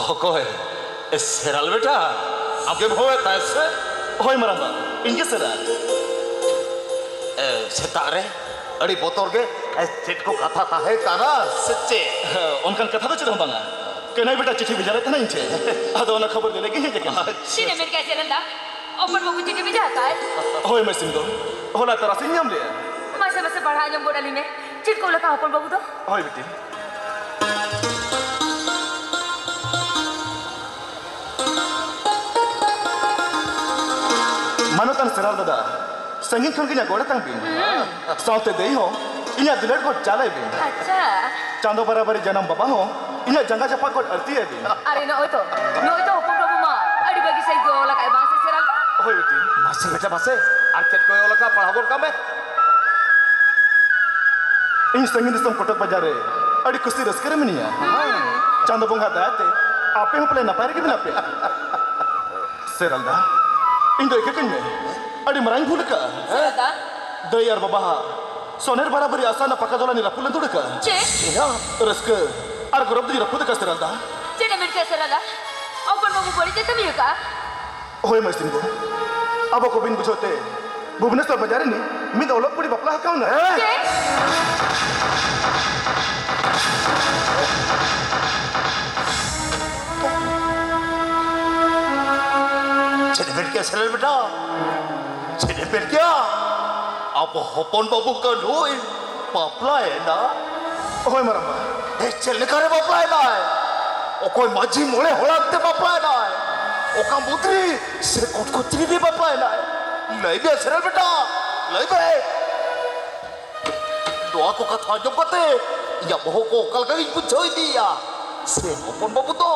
Okoy, seral beta. Aap ke bhoe taise? Hoy maramba, inge seral. Setak re. Adi botor ke. Chet ko katha ta hai kana sacche. Onkan katha to chedam banga. Kenai beta chithi bheja rahe na inche. Ado ona khabar dene ke je ke. Sini mir kaise randa? Open babu chithi bhejata hai. Hoy mai simdo. Hola tara sinyam le. Masa masa पढ़ा जम गोडाली में chit को लगा open बाबू तो Hoy beti. Manutan seral dada. Sangin khon kinya goda tang bin. Saute dei ho. Inya dulet ko chalai bin. अच्छा Chando barabari janam baba ho. Inya janga japa ko arti hai bin. अरे no itu open babu ma adi bagi sai go laka e bangsa seral Hoy beti. Mase beta mase. Ar chet ko ola ka padhabor ka me. इन संगीत सम कोटक बाजारे अड़ी कुश्ती रस्कर में नहीं है चांद बोंगा दाते आपे हम प्ले नपारे के बिना पे सेरल्दा इन दो एक में अड़ी मराइन भूल का serada दो यार बाबा सोनेर बराबरी आसान पक्का दोला निरापुलन तोड़ का che रस्कर आर गौरव दी रपुद का सेरल्दा sini mir kaise randa open babu boli jeta mi ka होए मस्तिन को अब को बिन बुझोते भुवनेश्वर बाजारे नी मिद ओलक पुरी बपला कौन है che Chet bet ke seral beta. Chet bet kya? Apa hopon babu ka doi. Papla hai na. होए मरम्बा चलने करे बापला है ना ओ कोई माझी मोड़े होलाते बापला है ना ओ का मुद्री से कोटकोत्री भी बापला है ना नहीं भी असरल बेटा नहीं बे दोआ को कथा जो पते या बहु को कल का कुछ होई दिया से ओपन बाबू तो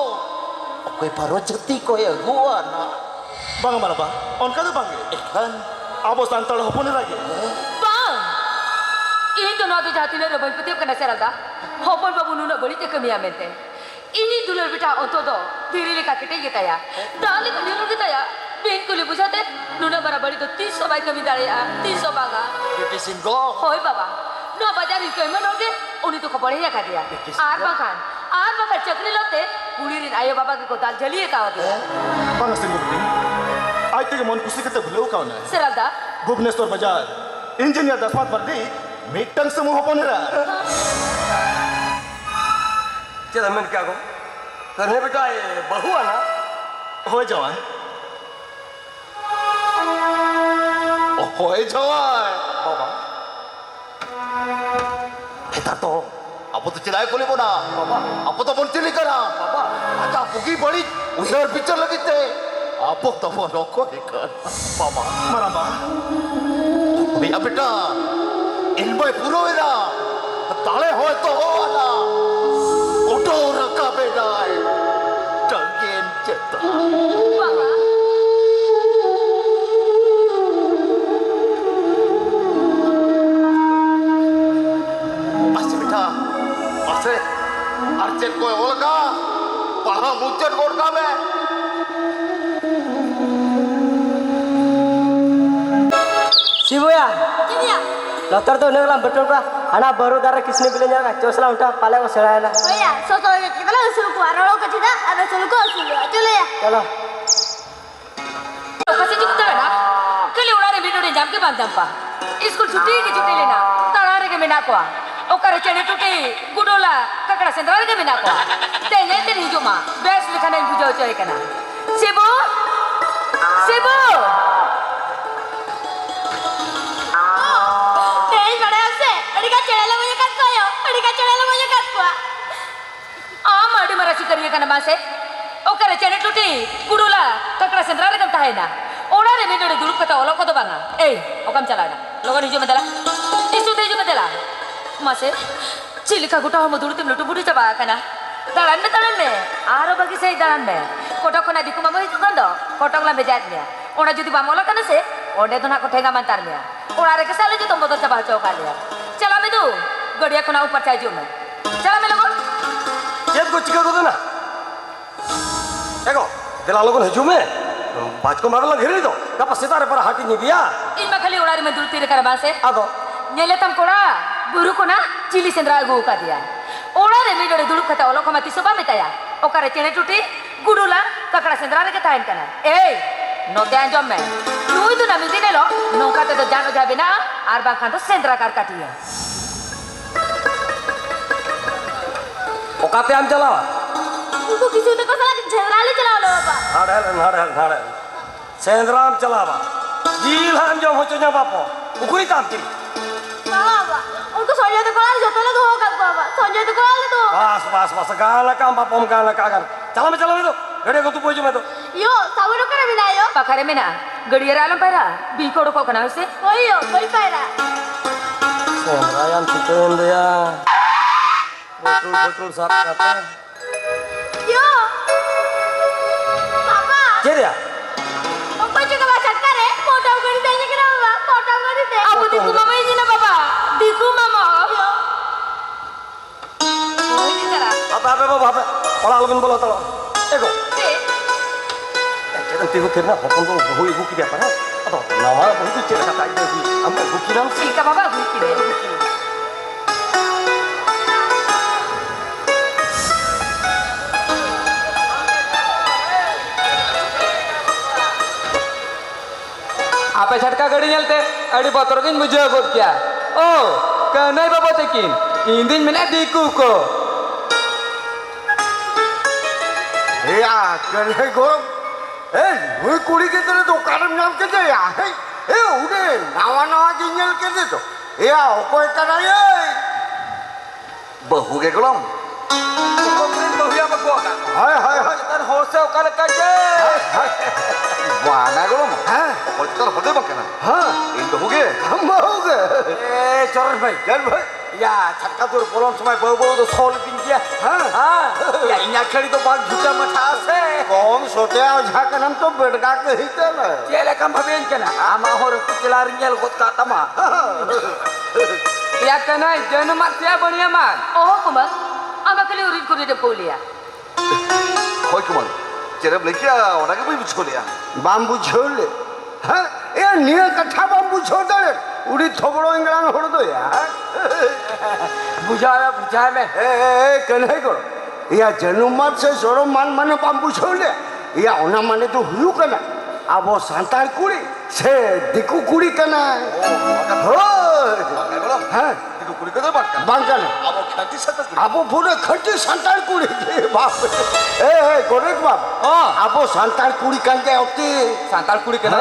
कोई बारो जति को है गुआ ना बांग मरम्बा उनका तो बांगे एखन अब सांतल होने लगे bang ini to no adu jati le robai putih kana serada open babu nuna boli te kami amente ini dular bita onto do diri le kakete gita ya dali ka dilo gita ya ben ko le bujate nuna barabari to 300 bai kami dare ya 300 banga बेटी सिंगो hoy baba no bazar ko manoge uni to khabare ya ka diya ar bakan chakri lote gulirin ayo baba ke ko dal jaliye ka diya बांग सिंगुप्ती आज तक मन खुशी करते भूले कौन है serada भुवनेश्वर बाजार इंजीनियर दसवात वर्दी मीटंग समूह होने रहा चल मैं क्या कहूँ करने बेटा ये बहू है ना हो जवान ओए जवान बाबा kita to apa tu cilai ko libo na Baba apa to bon cili kara Baba ada pugi balik ujar picture lagi te apa to bon rokok ikan बाबा मरम्बा भैया बेटा इनमें पूरा है ना ताले हो तो हो ना उठो रखा बेटा टंगेन चेता baba masih बेटा masih अर्चन को ओलगा पढ़ा मुचन गोड़ का में शिवया ini ya लतर तो नगला बटन का हना बरो दारा किसने बिले जाना चोसला उठा पाले को सड़ायला Oh iya, soto kita lah usul ku arolo ke tidak ada usul ku usul coba ya. चलो kasi jukta na kali urare video de jam ke ban jampa school छुट्टी की छुट्टी लेना तारारे के बिना को ओकर चने टूटे गुडोला ककड़ा सेंद्राल के बिना को तेने तेरी जो मां बेस लिखने बुझो चोय कना सेबो सेबो Teh pada ase, ada kan cewek lo punya kat kau, ada kan cewek lo punya kat kau. आम आड़ी मराठी करिए कना मासे ओकर चने टूटे गुडोला ककड़ा सेंद्राल के ताहे ना ओड़ा रे video de dulu kata olok ko to banga okam chala na logan hijo medala isu te hijo medala मासे चिलिका गुटा हम दूर तुम लुटू बुटी चबा कना dalan me aro bagi sei dalan me kotak kona diku mamo itu kan do kotak la bejat me ona jodi bamola kana se ode to na ko thenga mantar me ora re ke sale jo tombo to chaba chauka liya chala me du gadiya kona upar chai jo me chala me logon चेत को चिका को देना देखो दिला लोगों हजू में बाज को मारला घेरे दो कपा सितारे पर हाटी नहीं दिया in makali ora re me dul tire kara base आदो nyele tam kora buru kona chili sendra go ka dia ora re me dole dulu kata olok mati soba metaya okare chene tuti gudula kakak sendra ke tahan kana no te anjom me nui tu nami dine lo nongka te to jano jabe na ar bangkhan to sendra kar katiya Okate am chalawa. उनको किसी ने को साला generally चलाओ लो बाबा Hare. Sendram chalawa. Jil ham jo hochonya bapo. Ukuri tamti. बाबा उनको संजय तो Cola जतो ले दो होगा बाबा संजय तो कोला ले दो Bas. Gala kam bapo gala kagan. Chala itu. Gede ko tu poju me to. यो सावरो करे बिना यो pakare mena gadiya alam para bi ko ko kana se कोई para Sendrayan chicken dia. Betul sab kata. यो बाबा Jadi ya? उनको juga baca करे photo कर देंगे कि ना बाबा photo कर दे abu diku mama ini na baba diku mama ini kara Apa? Olah alvin bola tolo. Ego. Kita tihu kena hopon to hui buki dia para. Atau nama buku cera kata itu hui. Ambil buki nam. sika baba buki de आपे झटका गड़ी चलते अड़ी बतर किन मुझे बोल क्या ओ कन्हई बाबा तेकिन इंदिन मिला दीकू को या कन्हई गरम नुई कुड़ी के तरह तो कारम नाम के दे या उड़े नावा जिंजल के दे तो या ओको करा ये बहु के गलम बहुया बको हाय तर होसे ओकर काजे वाना गलम हां ओतर होदे बकना हां इन बहुगे हम बहुगे Eh, Coron भाई. चल भाई Ya, छक्का तो बोलन समय बहु तो सोल दिन किया. हाँ. Ya इन्या खेली तो बाग झूठा मठा से. कौन सोते झाक नाम तो बेडगा के ही ना Cele kam भावेन केना. आमा होर कुचला रिंगल गोत का तमा. या कन्हई जनु मातिया बढ़िया मान oh kumang ama kali urin kuri de polia होय कुमान चेरब लेकिया ओनाके भी बुझको लिया बांबू छोड़ले हां ए निया कट्ठा बांबू छोड़ दे उड़ी थोबड़ो इंगलान होड़ दो यार बुझाया में. ए कन्हई को या जनुमात से जोरो मान माने बांबू छोड़ले या ओना माने तो हुयु कना अब वो सांताल कुड़ी से दिकु कुड़ी कना हो हां दिकु कुड़ी कना बांकना अब खटी सत अब पूरे खटी सांताल कुड़ी बाप ए गोरेट बाप अब सांताल कुड़ी कान के होती सांताल कुड़ी केना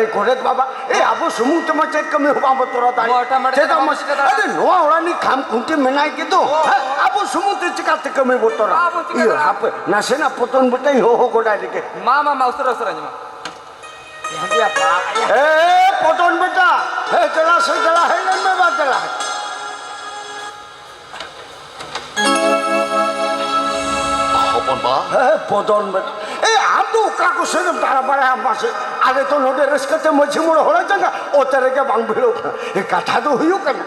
ए गोरेट बाबा ए अब सुमु तमचेत कमे हुआ बतोरा तारी मोटा मटे जेदा मस अरे नो ओरानी खाम कुंटी मेनाई के तो अब सुमु ते चिकाते कमे बतोरा यो आप नासेना पतन बतई हो गोडा के मामा माउसर असरंजमा ए पतन बेटा ए चला से चला है न में बात चला अपन बा ए पतन बेटा ए आप तो का को से तारा बड़ा हम पास आगे तो नोटे रसकते मछी मुड़ होला जंगा ओ तेरे के बांग भिड़ो ए काठा तो हुयो कना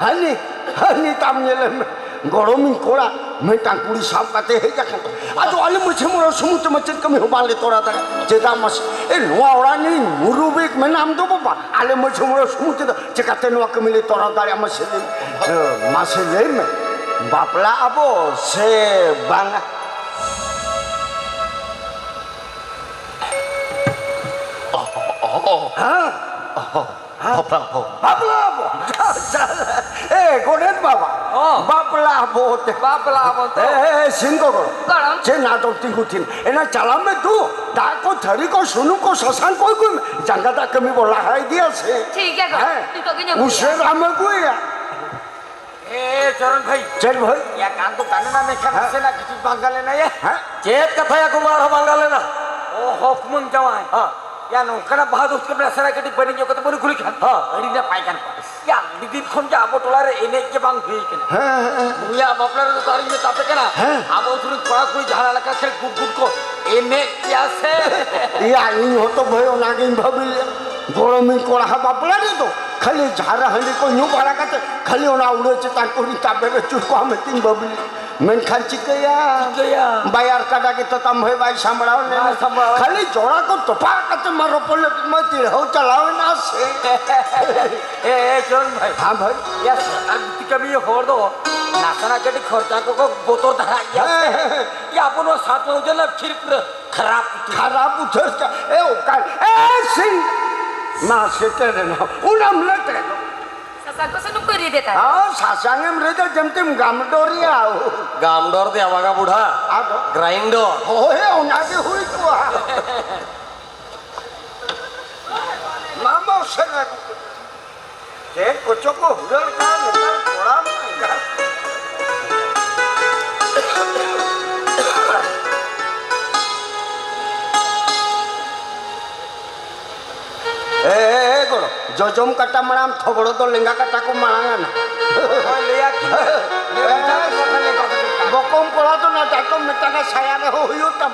हनी ताम नेले गरमी कोड़ा मैं टांकुड़ी साफ काते हे जाखा आज आले मुछे मोर समुत मचत कमी होबाले तोरा ता जेदा मस ए नोआ ओरानी मुरुबिक में नाम दो बाबा आले मुछे मोर समुत चकाते नोआ कमिले तोरा दारे मसे मासे ले में बापला अबो से बांगा बापला ए गोडेत बाबा बापला बोते बापला बोते ए सिंगो को Karam. जे नाटक तिंगुथिन एना चला में तू डाको थरी को सुनु को ससान कोई कोई जंगा ता कमी बोला है दिया से ठीक है गो तो किने उसे राम को या Eh, Coron भाई. चल भाई Ya kanto tanana me kan se na kitu bangale na ye. हां Jet kata ya kumar bangale na. Oh, hofmun jawai. Ya no kana bahad uske bela sara kati bani jo kata bani khuli khan. Adi na pai kan. Ya didin khon ja abo tola re ene ke bang bhi kana. Buya baplar to tari me tape kana. Abo thuru kora koi jhala laka khel gud ko ene kya se. या इन हो तो भयो नागिन भबिल गरमी कोड़ा बापला रे तो खाली झारा हंडी को न्यू बारा काते खाली ओना उड़े चे ताकोरी ताबे चुको हम तीन भबिल मेन खान चिकया बाजार काडा के तो तम होय भाई संभळाव ने खाली जोड़ा को तोपा काते मारो पले मत हो चलाव ना से Eh, Coron भाई. हां भाई Ya, अब कभी हो दो नाचण्यासाठी खर्चा को बोतोर धरा या आपण वो साथ में उधर ना फिर पूरा खराब खराब उतर का ए ओ का ए सिंग ना से तेरे ना उनम लेते Sasago sa nung kuri deta. हां सासांगे मृदा जमते गामडोरी आओ गामडोर ते आवागा बुढ़ा आदो ग्राइंडर होए उनागे हुई तो मामा सगा के कोचो को हुरल का नतर थोड़ा का ए गोड़ो जोजम कट्टा मणाम थोबड़ो तो लेंगा कट्टा को मांगा ना लिया कि बकम पड़ा तो ना जातो मिटा का छाया में हो हुई तम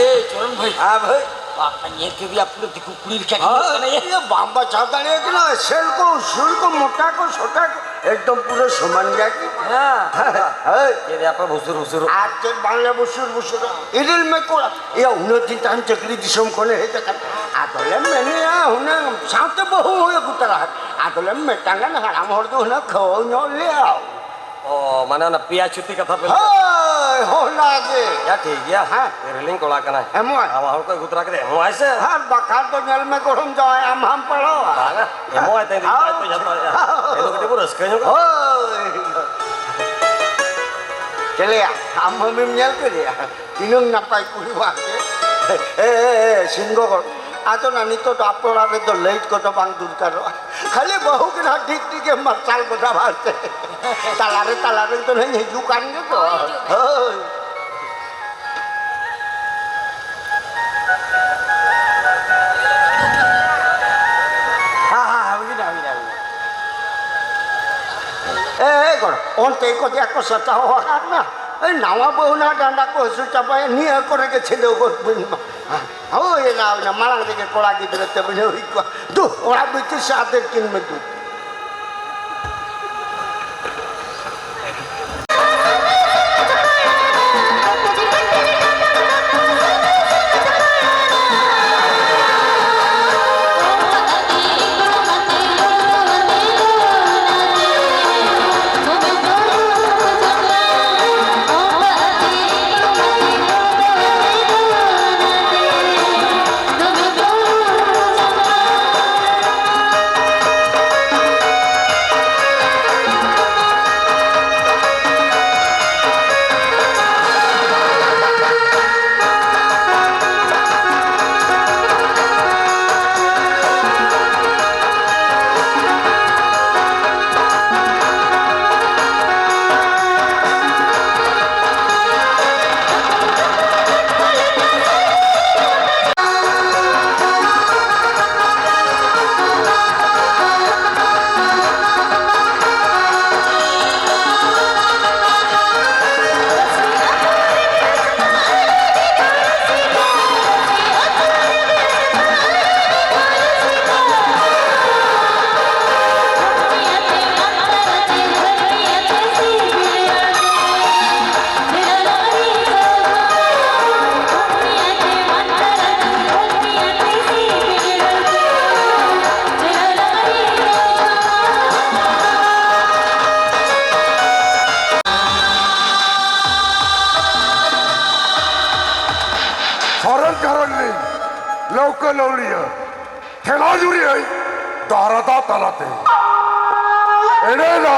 ए चरण भाई हां भाई आपका ये के भी आप लोग दिखो कुड़ी क्या ये बांबा चाहता नहीं कि ना सेल को सुल को मोटा को छोटा को एकदम पूरे समान जाके हां ये आप भुसुर भुसुर आज के बांग्ला बुसुर बुसुर इरिल में को ये उन्नति टाइम चक्री दिसम कोने है तक आदले मैंने या हुने साथ बहु हो गुतरा आदले में टांगा ना हराम होड़ दो ना खो नो ले आओ ओ माने ना पिया छुट्टी कथा पे हाय हो लागे या ठीक है हां रेलिंग कोला कना एमो हम और कोई गुतरा के हम ऐसे हां बखार तो जल में कोड़म जाए हम पड़ो बागा एमो आते दिन तो जाता है ये लोग के पूरा रसके हो चले हम मिल के दिया तीनों नपाई कुड़ी वाके ए सिंगो को आतो नानी तो आपड़ा के तो लेट को तो बांग दूर करो खाली बहु के ना ठीक ठीक के मसाल को दबाते तालारे तो नहीं दुकान के तो हां अभी ना ए कोन ओन ते को दिया को सता हो ना ए नावा बहु ना डांडा को हसु चपाए नी करे के छेदो को हो ये ना माला के कोड़ा की दिले ते बने हुई को दू ओड़ा बिच साथे किन में दू लवकर लवली ठेलाजुरी आहे दारादा तालाते एडेला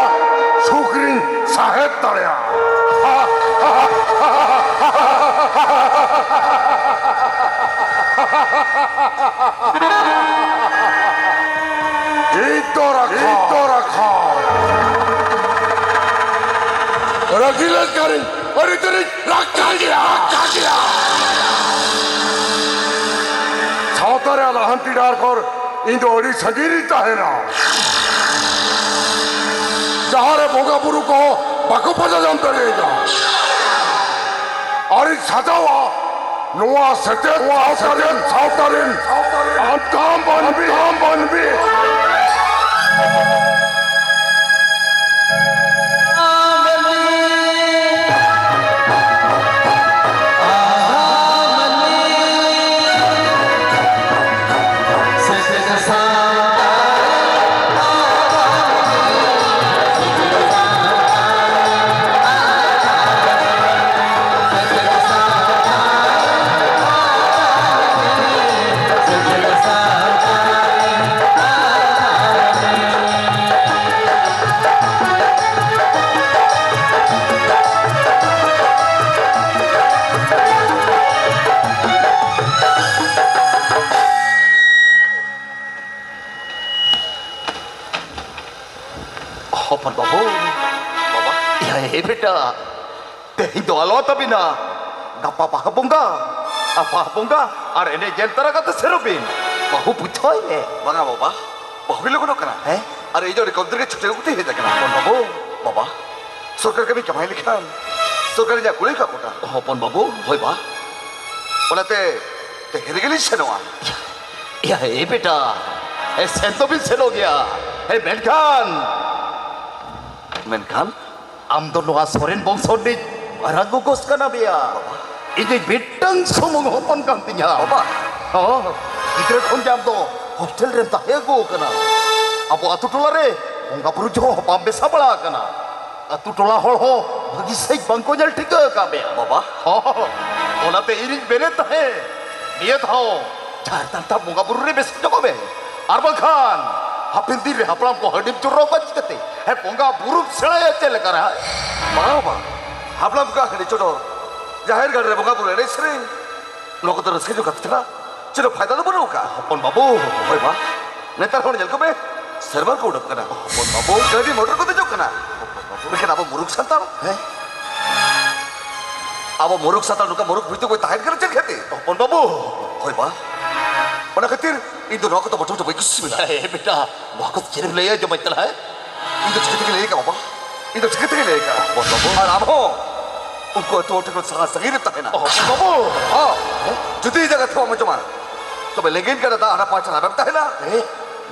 छोकरी साहेब तळ्या रखा रगिलच करेन अरे तरी रक्का गया सावताऱ्याला हंतीडार कर इंदो अड़ी सगीरीता है ना जहारे भोगा बुरु को बाको पजा जानते रहेगा अरे सजावा नुआ सते सावतारेन काम बनबी Hopon babu. Baba. Ya beta. Tehindo alot abina. Gapa pahabongga. Apa habongga? Ar ene jentara kata serobin. Bahu puchoy le. Banga baba. Bahula kono kana. Are ijo rekondir ke chute uti he jakana. Hopon babu. Baba. Sarkar kami kamai likhan. Sarkar ja kulai ka kota. Hopon babu. Hoi ba. Bolate te herigeli senoa. Ya beta. Sento bin seno gya. Menkan. Menkan? Am do noa soren bongso ni barago gos kana bia. Ini bitang somong hopon kantinya. Baba. Oh, idre khon jam do hostel ren tahego kana. Abo atu tola re onga puru jo pambe sabala kana. Atu tola hol ho bagi sei bangko nyal tika ka be. Baba. Oh, onate iring bere tahe. Dia tahu. Jar tanta bunga puru re bes joko be. Arbal Khan. Hapin dir haplam ko hadim churro bach kate. Hai bunga puru selaya chel kara. Baba. Haplam ka khani chodo. Jahir gar re bunga puru re sering. Loko to raske jo katna. Chilo फायदा तो बनो का Hopon babu. होय बा नेता होने जल को बे सर्वर को उड़प कना Hopon babu. कभी मोटर को तो जो कना लेकिन अब मुरुक संताल है अब मुरुक संताल नुका मुरुक भीतर कोई ताहिर कर चल खेती Hopon babu. होय बा mana ketir itu rokok to betul to bagus bila Beta, waktu kirim laya jo betul hai. itu cerita lagi ka bapa itu cerita lagi ka Hopon babu. और अब हो उनको तो उठकर संग संगी रहता है ना Hopon babu. हाँ जुदी जगह थे वो मुझे तो मैं लेकिन क्या रहता आना पार्टनर रहता है ना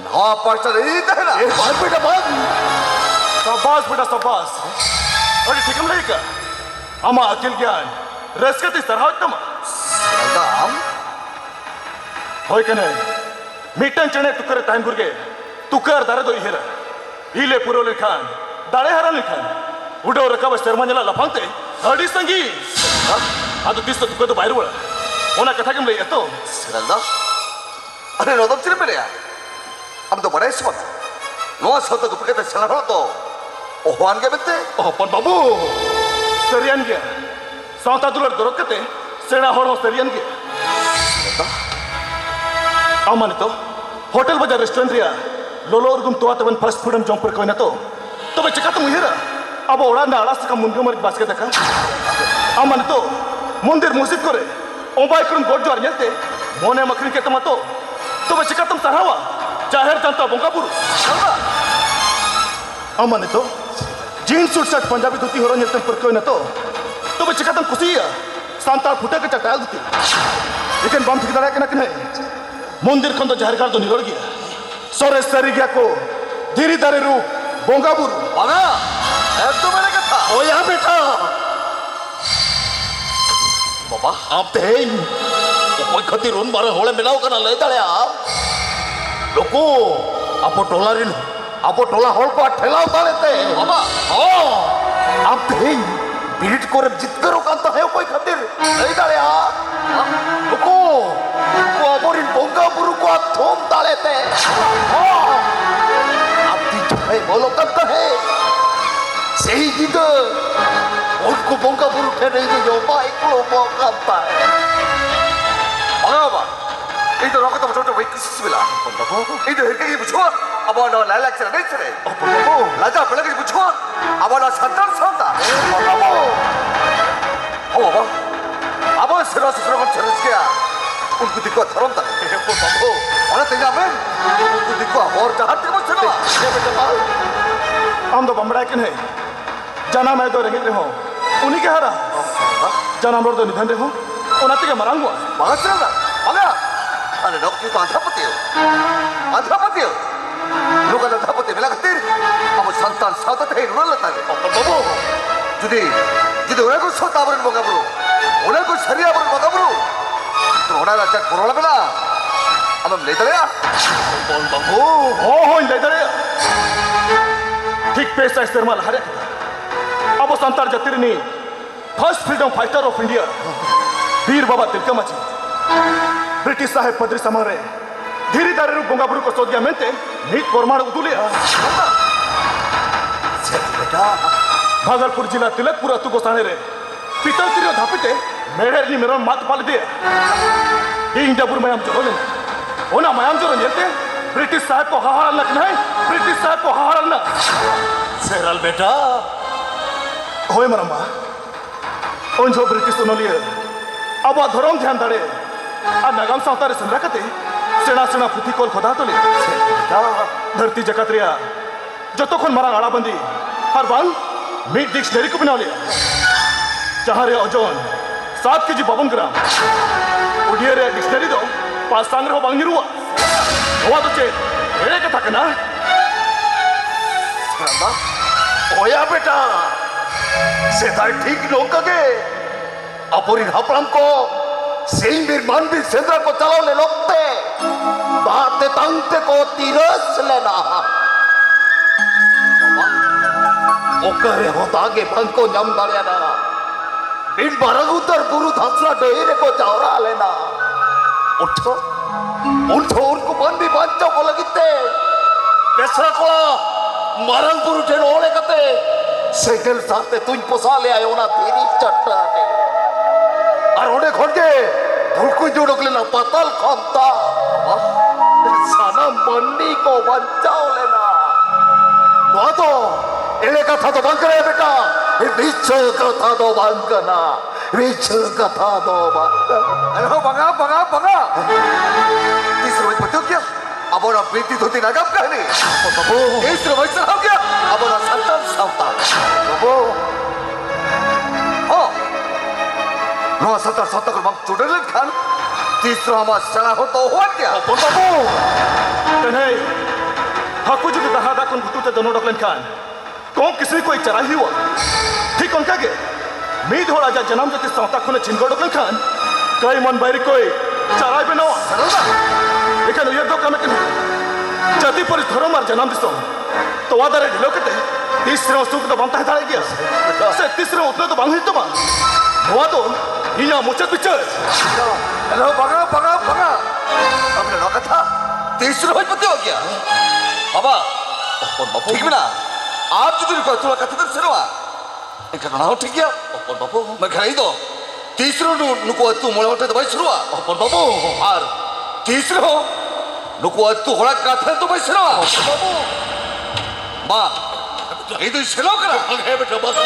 ना पार्टनर रहता है ना Bang beta bang. शाबाश बेटा शाबाश अरे ठीक है का आमा अकिल ज्ञान रसकती सरहा तम दाम होय कने मीटन चने तुकर टाइम गुरगे तुकर दारे दो इहेरा इले पुरो लेखान दारे हरा लेखान उडो रकाब शर्मंजला लफांगते हडी संगी आदो दिस तो तुकर तो बाहर वड़ा ओना कथा केम ले तो Seranda? Ada nonton film ini ya? Am to pada ismat. No satu tu pakai salah hal to. Oh wan ke bete? Hopon babu. सरियन गया साउथ दुलर दरक कते सेना हर हो सरियन गया अमाने तो होटल बाजार रेस्टोरेंट रिया लोलोर गुम तो आतवन फास्ट फूड हम जंपर कोई ना तो बे चिका तुम हिरा अब ओड़ा ना आलास का मुंगे मर बास्केट का अमाने तो मंदिर मस्जिद करे ओबाई करन गोड जोर नेते मोने मखरी के तमा तो बे चिका तुम सरावा जाहिर जनता बोंगा बुरु अमाने तो जीन्स सूट शर्ट पंजाबी धोती हो रहा पर कोई ना तो बे चिका तुम खुशी है सांता फुटे के चटाल धोती लेकिन बम ठीक दाड़ा के ना कि नहीं मंदिर खन तो जाहिर कर तो निकल गया सोरे सरी गया को धीरे धीरे रूप बोंगा बुरु Mana? Itu mana kata? Oh ya beta. Bapa, Am teh. Koi khati run bare hole menau kana lay dale am. Loko, apo tola hol ko thela dale te. Bapa, Oh, am teh. Birit kore jit karo kanta hai koi khatir lay dale am. Loko, ko aborin bonga buru ko thom dale te. Oh, am ti jai bolo kanta hai. Sehi gitu. उनको बोंगा बुरु ठहरे जो bike लो बोंगा पाए mana apa? Itu rokok tu betul tu baik sih bila. Itu harga ini bucua. Abang nak lalak cerita ni cerita. Lajar pelak ini bucua. Abang nak santan santan. Oh apa? Abang serasa serasa cerita kia. Unku dikau tharom tak. Mana tinggal men? Unku dikau और jahat ke macam mana? Dia betul. हम तो बमड़ा के नहीं जाना मैं तो रही रहो उन्हीं के हरा जाना हम लोग तो निधन रहो उन्हें के मरांगो Mana cerita? Mana? Ada dokter itu antara peti. Antara peti. Lu kan antara peti bila ketir. Abang santan santan teh nurul letak. बाबू jadi orang tu sota abang boga bro. Orang tu seri abang boga bro. Tu orang lah cak korola bila. Abang letak ya? बाबू हो ले दरे ठीक पैसा इस्तेमाल हरे अब संतार जतिरनी first freedom fighter of India वीर बाबा तिलका माची ब्रिटिश साहेब पदरी समारे धीरे धीरे रूप बोंगा बुरु को सोच गया मेंते नीट परमाण उदुलिया भागलपुर जिला तिलकपुर अतु गोसाने रे पितल तिरियो धापिते मेढेर नि मेरन मात पाल दिया इन जबुर मयाम जोले ओना मयाम जोरे नेते ब्रिटिश साहेब को हाहार लखना है ब्रिटिश साहेब को हाहार ना Seral beta. Hoy maramba. Onjo British Sonolia. Aba Dhorom ध्यान दड़े. आ नगम सावतारे संद्रा कते. सेना सेना पुथी कोल खोदा तोले. धरती जकतरिया. जो तो खन मरांग आड़ा बंदी. हर बाल मीट डिक्शनरी को बना लिया. जहाँ रे ओजोन 7 केजी 52 ग्राम. उड़िया रे डिक्शनरी दो 5 सांग्रह बांगी रुआ. नवा तो चे. एड़े कथा कना. ओया बेटा सेदाय ठीक लोग के अपुरी हापड़म को सेई निर्माण भी सेंद्रा को चलाओ ले लोगते बाते तंगते को तीरस लेना ओकरे होता के बंको जम दाड़िया ना बिन बारग उतर गुरु धसला डोईरे को जावरा लेना उठो उठो उनको बंदी बंचो को लगते पेसरा को मारंगपुर उठे रोले कते सेगल साथे तुझ पोसा ले आयो ना तेरी चट्टा ने और ओडे खोजे धुलकु जोड़क लेना पतल खंता सनम बन्नी को बचाओ लेना नो तो एले कथा तो बंद करे बेटा ये बीच कथा तो बंद करना बीच कथा तो बंद अरे बंगा बंगा बंगा तीसरे में बताओ क्या अब और प्रीति धोती नगम कहनी इस वैसे हो गया अब और संतन सावता बाबू हो नो संतन सावता को बम चुड़ैल खान तीसरा हमारा सना हो तो हुआ क्या बाबू तन्हे हाकु जो दहादा कौन भुतु ते दोनों डॉक्टर खान कौन किसी को एक चराही हुआ ठीक उनका के मीद हो राजा जन्म जो तीस सावता खुने चिंगो डॉक्टर खान कई मन बाहरी कोई चराई पे नवा लेकिन ये दो काम के जाति पर धर्म और जन्म दिसो तो वादरे ढिलो के तीसरे सुख तो बनता है तारे गया से तीसरे उतने तो बांग तो बांग हुआ तो ये मुझे पिक्चर हेलो बगा बगा बगा हमने लोग था तीसरे हो पते हो गया बाबा ठीक ना आप जो तेरे को थोड़ा कथे तो सिरवा एक ना हो ठीक है और बाबू मैं खाई दो तीसरे नुको तू मोले होते तो भाई सिरवा और बाबू और तीसरे हो नुको तू होड़ा कथे तो भाई सिरवा बाबू माँ ये तो सिलो करा है बेटा बस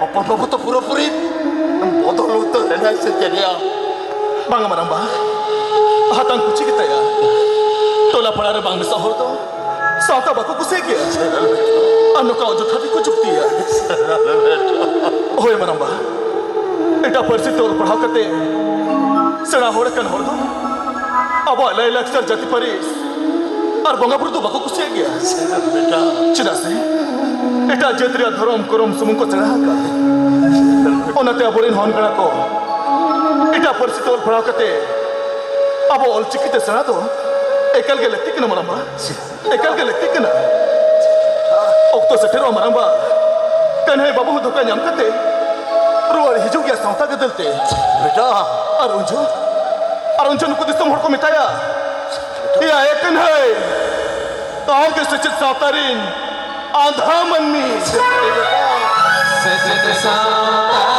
अपन बाबू तो पूरा पूरी बदल तो लेना से चलिया बांग मरंबा हाथां कुछ की तया तोला पड़ा रे बांग सहो तो साता बाको कुसे गया अनुका जो था भी कुछ चुपती है होए मरंबा एटा परसी तोल पढ़ाव करते सड़ा होड़ कन होड़ दो अब अलग लक्षर जाति परिस और बंगापुर तो बाको कुसे गया बेटा चिदा से एटा जतरिया धर्म करम सुमुंग को चढ़ा का ओनाते अबोरेन हन गणा को एटा परिस्थिति ओल पढ़ाव कते अब ओल चिकिते सना तो एकल के लगती किना मरंबा एकल के लगती किना ओक्तो सेठेरो मरंबा कन्हे बाबू धोखा ᱧᱟᱢ कते रुआर हिजू गया सावता के दलते बेटा अरुण नुकु दिसम हर को मिटाया या एकन है तार के सचित सावतारीन आधा मनमी सचित सावतारीन